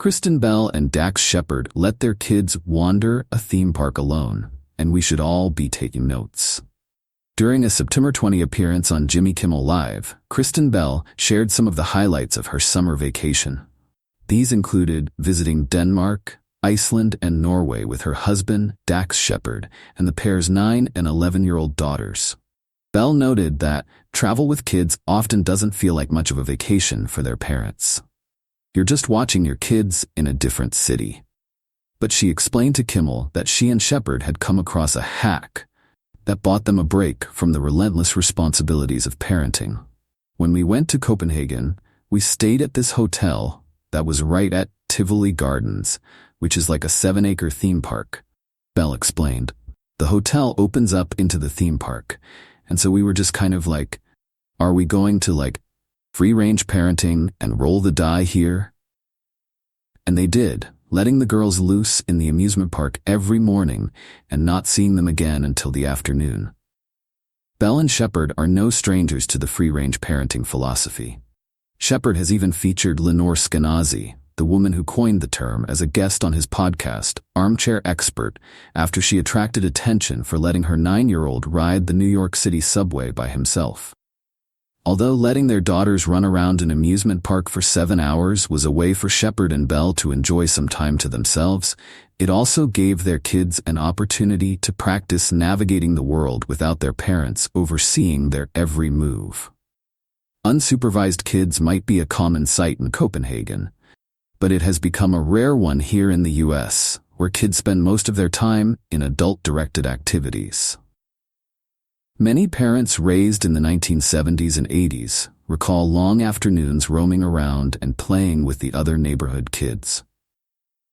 Kristen Bell and Dax Shepard let their kids wander a theme park alone, and we should all be taking notes. During a September 20 appearance on Jimmy Kimmel Live, Kristen Bell shared some of the highlights of her summer vacation. These included visiting Denmark, Iceland, and Norway with her husband, Dax Shepard, and the pair's 9 and 11-year-old daughters. Bell noted that travel with kids often doesn't feel like much of a vacation for their parents. You're just watching your kids in a different city. But she explained to Kimmel that she and Shepard had come across a hack that bought them a break from the relentless responsibilities of parenting. When we went to Copenhagen, we stayed at this hotel that was right at Tivoli Gardens, which is like a 7-acre theme park. Bell explained. The hotel opens up into the theme park, and so we were just kind of like, are we going to free-range parenting and roll the die here? And they did, letting the girls loose in the amusement park every morning and not seeing them again until the afternoon. Bell and Shepard are no strangers to the free-range parenting philosophy. Shepard has even featured Lenore Skenazy, the woman who coined the term, as a guest on his podcast, Armchair Expert, after she attracted attention for letting her 9-year-old ride the New York City subway by himself. Although letting their daughters run around an amusement park for 7 hours was a way for Shepard and Bell to enjoy some time to themselves, it also gave their kids an opportunity to practice navigating the world without their parents overseeing their every move. Unsupervised kids might be a common sight in Copenhagen, but it has become a rare one here in the US, where kids spend most of their time in adult-directed activities. Many parents raised in the 1970s and 80s recall long afternoons roaming around and playing with the other neighborhood kids.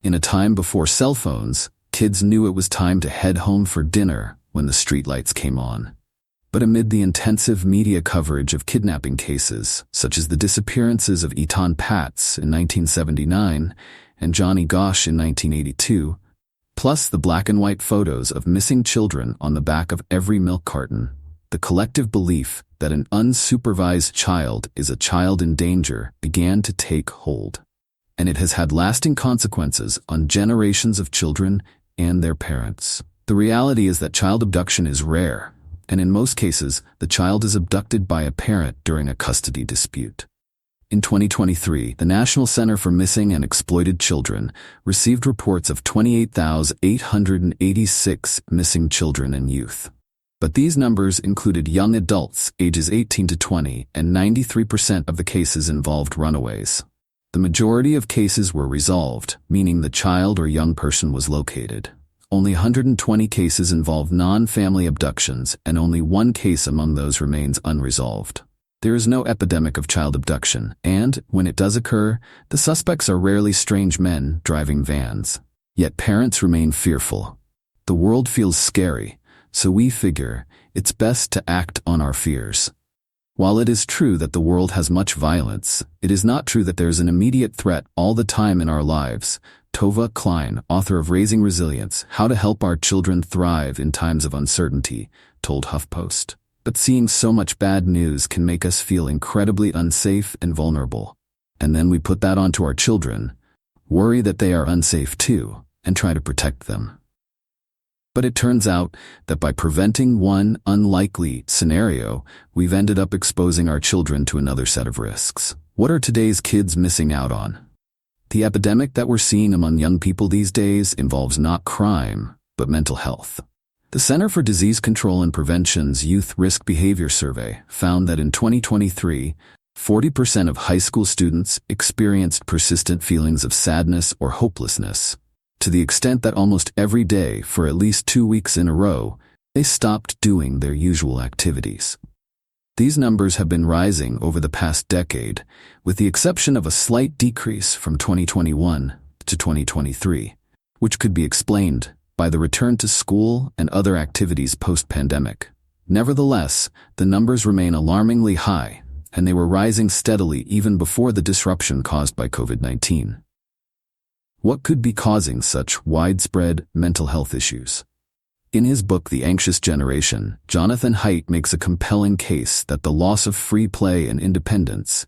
In a time before cell phones, kids knew it was time to head home for dinner when the streetlights came on. But amid the intensive media coverage of kidnapping cases, such as the disappearances of Eton Patz in 1979 and Johnny Gosch in 1982, plus the black and white photos of missing children on the back of every milk carton, the collective belief that an unsupervised child is a child in danger began to take hold. And it has had lasting consequences on generations of children and their parents. The reality is that child abduction is rare, and in most cases, the child is abducted by a parent during a custody dispute. In 2023, the National Center for Missing and Exploited Children received reports of 28,886 missing children and youth. But these numbers included young adults ages 18 to 20, and 93% of the cases involved runaways. The majority of cases were resolved, meaning the child or young person was located. Only 120 cases involved non-family abductions, and only one case among those remains unresolved. There is no epidemic of child abduction, and, when it does occur, the suspects are rarely strange men driving vans. Yet parents remain fearful. The world feels scary, so we figure it's best to act on our fears. While it is true that the world has much violence, it is not true that there is an immediate threat all the time in our lives. Tova Klein, author of Raising Resilience: How to Help Our Children Thrive in Times of Uncertainty, told HuffPost. But seeing so much bad news can make us feel incredibly unsafe and vulnerable. And then we put that onto our children, worry that they are unsafe too, and try to protect them. But it turns out that by preventing one unlikely scenario, we've ended up exposing our children to another set of risks. What are today's kids missing out on? The epidemic that we're seeing among young people these days involves not crime, but mental health. The Center for Disease Control and Prevention's Youth Risk Behavior Survey found that in 2023, 40% of high school students experienced persistent feelings of sadness or hopelessness, to the extent that almost every day for at least 2 weeks in a row, they stopped doing their usual activities. These numbers have been rising over the past decade, with the exception of a slight decrease from 2021 to 2023, which could be explained by the return to school and other activities post-pandemic. Nevertheless, the numbers remain alarmingly high, and they were rising steadily even before the disruption caused by COVID-19. What could be causing such widespread mental health issues? In his book The Anxious Generation, Jonathan Haidt makes a compelling case that the loss of free play and independence,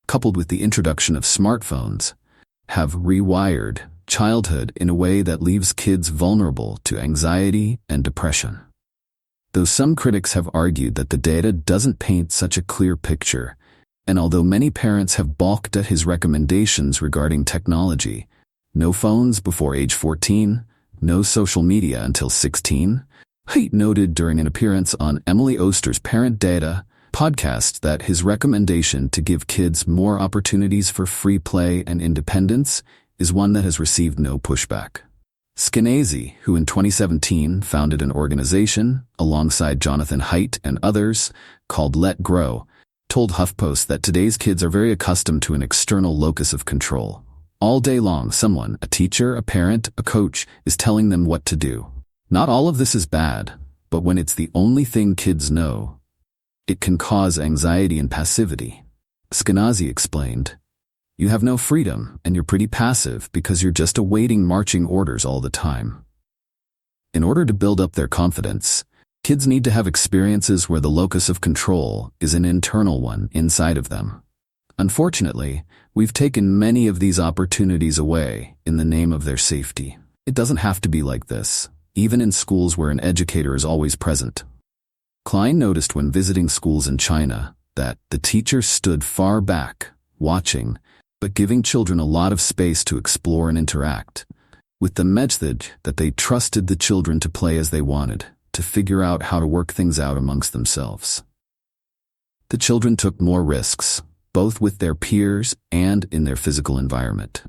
coupled with the introduction of smartphones, have rewired childhood in a way that leaves kids vulnerable to anxiety and depression. Though some critics have argued that the data doesn't paint such a clear picture, and although many parents have balked at his recommendations regarding technology, no phones before age 14, no social media until 16, he noted during an appearance on Emily Oster's Parent Data podcast that his recommendation to give kids more opportunities for free play and independence is one that has received no pushback. Skenazy, who in 2017 founded an organization, alongside Jonathan Haidt and others, called Let Grow, told HuffPost that today's kids are very accustomed to an external locus of control. All day long, someone, a teacher, a parent, a coach, is telling them what to do. Not all of this is bad, but when it's the only thing kids know, it can cause anxiety and passivity. Skenazy explained, "You have no freedom, and you're pretty passive because you're just awaiting marching orders all the time." In order to build up their confidence, kids need to have experiences where the locus of control is an internal one inside of them. Unfortunately, we've taken many of these opportunities away in the name of their safety. It doesn't have to be like this, even in schools where an educator is always present. Klein noticed when visiting schools in China that the teachers stood far back, watching, but giving children a lot of space to explore and interact, with the message that they trusted the children to play as they wanted, to figure out how to work things out amongst themselves. The children took more risks, both with their peers and in their physical environment.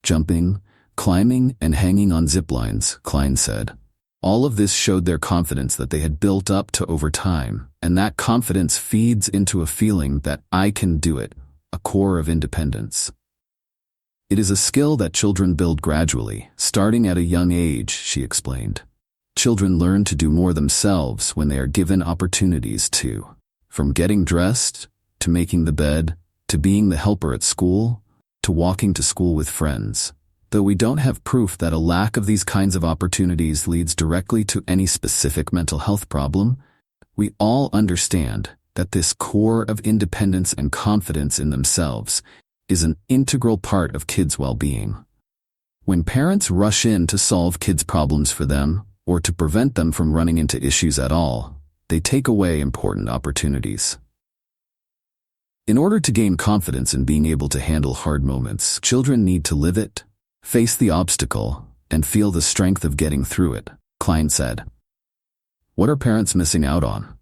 Jumping, climbing, and hanging on zip lines, Klein said. All of this showed their confidence that they had built up to over time, and that confidence feeds into a feeling that I can do it, a core of independence. It is a skill that children build gradually, starting at a young age, she explained. Children learn to do more themselves when they are given opportunities to, from getting dressed, to making the bed, to being the helper at school, to walking to school with friends. Though we don't have proof that a lack of these kinds of opportunities leads directly to any specific mental health problem, we all understand that this core of independence and confidence in themselves is an integral part of kids' well-being. When parents rush in to solve kids' problems for them, or to prevent them from running into issues at all, they take away important opportunities. In order to gain confidence in being able to handle hard moments, children need to live it, face the obstacle, and feel the strength of getting through it, Klein said. What are parents missing out on?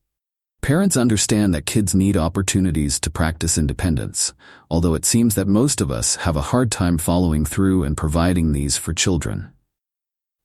Parents understand that kids need opportunities to practice independence, although it seems that most of us have a hard time following through and providing these for children.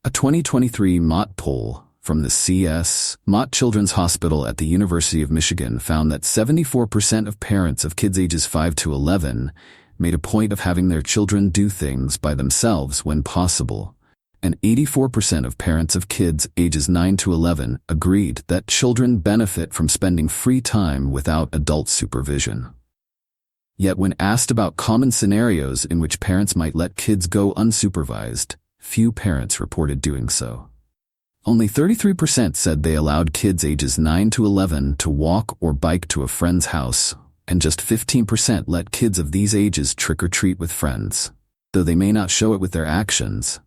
A 2023 Mott poll from the C.S. Mott Children's Hospital at the University of Michigan found that 74% of parents of kids ages 5 to 11 made a point of having their children do things by themselves when possible, and 84% of parents of kids ages 9 to 11 agreed that children benefit from spending free time without adult supervision. Yet when asked about common scenarios in which parents might let kids go unsupervised, few parents reported doing so. Only 33% said they allowed kids ages 9 to 11 to walk or bike to a friend's house, and just 15% let kids of these ages trick-or-treat with friends. Though they may not show it with their actions,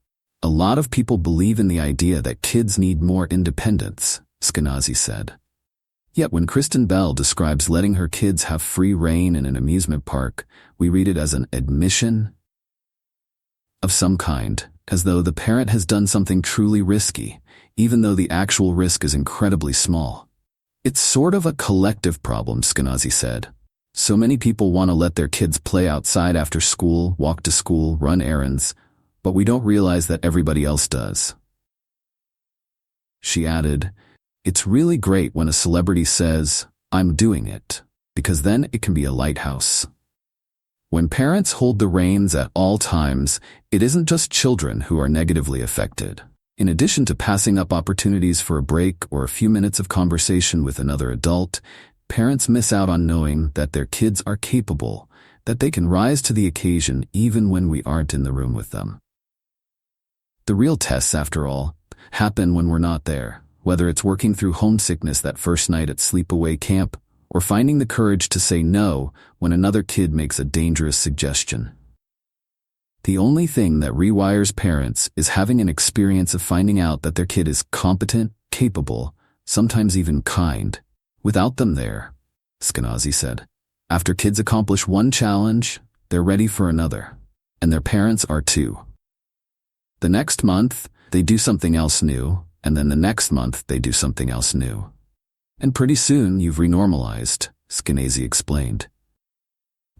a lot of people believe in the idea that kids need more independence, Skenazy said. Yet when Kristen Bell describes letting her kids have free rein in an amusement park, we read it as an admission of some kind, as though the parent has done something truly risky, even though the actual risk is incredibly small. It's sort of a collective problem, Skenazy said. So many people want to let their kids play outside after school, walk to school, run errands, but we don't realize that everybody else does. She added, "It's really great when a celebrity says, 'I'm doing it,' because then it can be a lighthouse." When parents hold the reins at all times, it isn't just children who are negatively affected. In addition to passing up opportunities for a break or a few minutes of conversation with another adult, parents miss out on knowing that their kids are capable, that they can rise to the occasion even when we aren't in the room with them. The real tests, after all, happen when we're not there, whether it's working through homesickness that first night at sleepaway camp, or finding the courage to say no when another kid makes a dangerous suggestion. The only thing that rewires parents is having an experience of finding out that their kid is competent, capable, sometimes even kind, without them there, Skenazy said. After kids accomplish one challenge, they're ready for another. And their parents are too. The next month, they do something else new, and then the next month they do something else new. And pretty soon you've renormalized, Skenazy explained.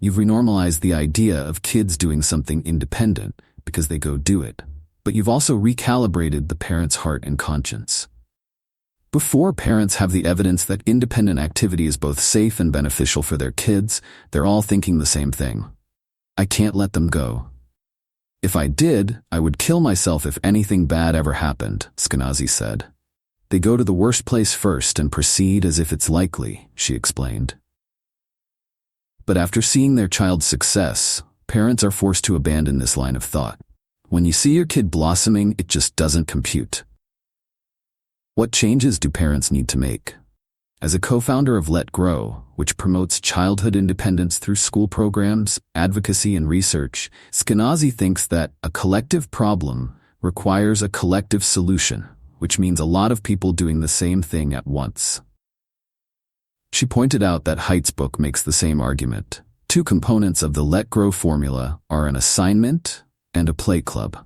You've renormalized the idea of kids doing something independent because they go do it, but you've also recalibrated the parent's heart and conscience. Before parents have the evidence that independent activity is both safe and beneficial for their kids, they're all thinking the same thing. I can't let them go. If I did, I would kill myself if anything bad ever happened, Skenazy said. They go to the worst place first and proceed as if it's likely, she explained. But after seeing their child's success, parents are forced to abandon this line of thought. When you see your kid blossoming, it just doesn't compute. What changes do parents need to make? As a co-founder of Let Grow, which promotes childhood independence through school programs, advocacy, and research, Skenazy thinks that a collective problem requires a collective solution, which means a lot of people doing the same thing at once. She pointed out that Haidt's book makes the same argument. Two components of the Let Grow formula are an assignment and a play club.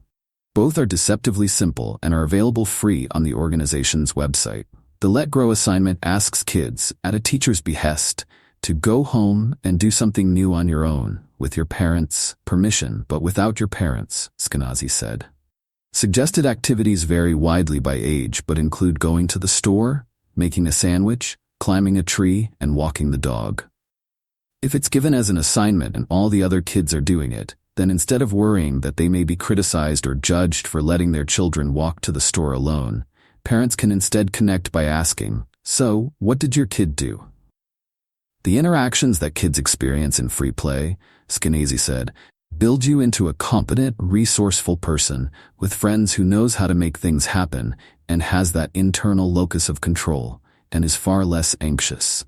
Both are deceptively simple and are available free on the organization's website. The Let Grow assignment asks kids, at a teacher's behest, to go home and do something new on your own, with your parents' permission, but without your parents, Skenazy said. Suggested activities vary widely by age, but include going to the store, making a sandwich, climbing a tree, and walking the dog. If it's given as an assignment and all the other kids are doing it, then instead of worrying that they may be criticized or judged for letting their children walk to the store alone, parents can instead connect by asking, "So, what did your kid do?" The interactions that kids experience in free play, Skenazy said, build you into a competent, resourceful person with friends who knows how to make things happen and has that internal locus of control and is far less anxious.